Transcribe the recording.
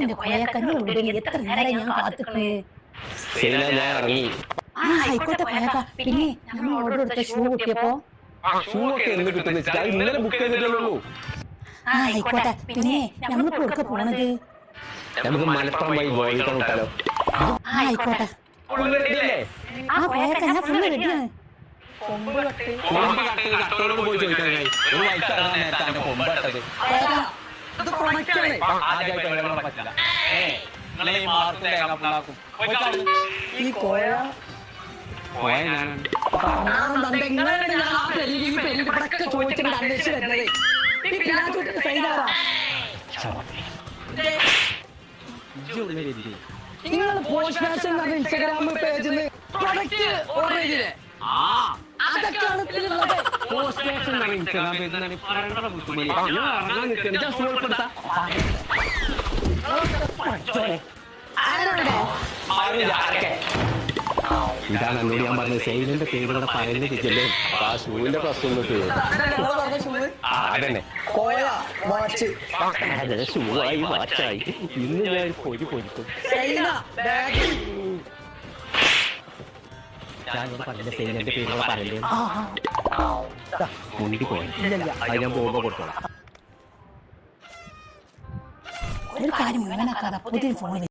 എന്റെ കോയക്കണ്ണു എത്ര നേരം ഞാൻ കാത്തുക്കണേ. ആയിക്കോട്ടെ കോയക്ക. പിന്നെ നമ്മൾ ഓർഡർ എടുത്ത ഷൂ കിട്ടിയപ്പോ ആയിക്കോട്ടെ. പിന്നെ നമ്മളിപ്പോ എവിടെ പോണത്? നമുക്ക് മലപ്പുറം വഴി ഗോൾട്ടൺ വിട്ടാലോ? ആയിക്കോട്ടെ. ആ കോയക്ക ഞാൻ ഫുള്ള് റെഡിയാണ്. പോയി ചോദിക്കാൻ ഒരു വൈകിറങ്ങാൻ നേരത്തെ എന്റെ കൊമ്പട്ടത് ഈ കോയ ചോദിച്ചിട്ട് അന്വേഷിച്ചു വരുന്നത് നിങ്ങൾ പോസ്റ്റ് ഫാഷൻ ഇൻസ്റ്റാഗ്രാം പേജിൽ പ്രൊഡക്റ്റ് ഓർഡർ ചെയ്തില്ലേ? അതൊക്കെയാണ് ഇതാണ് എന്നോട് ഞാൻ പറഞ്ഞത്. സെയിലിന്റെ പേരുകളുടെ പറയുന്നതില്ലേ ആ ഷൂവിന്റെ പ്രശ്നം അതന്നെ ഷൂവായി വാച്ചായി. ഇന്ന് ഞാൻ പൊരി പൊരിക്കും. ഞാനോട് പറഞ്ഞ സെയിലിന്റെ പേരുകളെ പറയണ്ടേ മുന്നിട്ട് പോയി. അത് ഞാൻ പോകുമ്പോ കൊടുത്തോളാം. ഒരു കാര്യം മുഴുവനാക്കാതെ പുതിയ ഫോൺ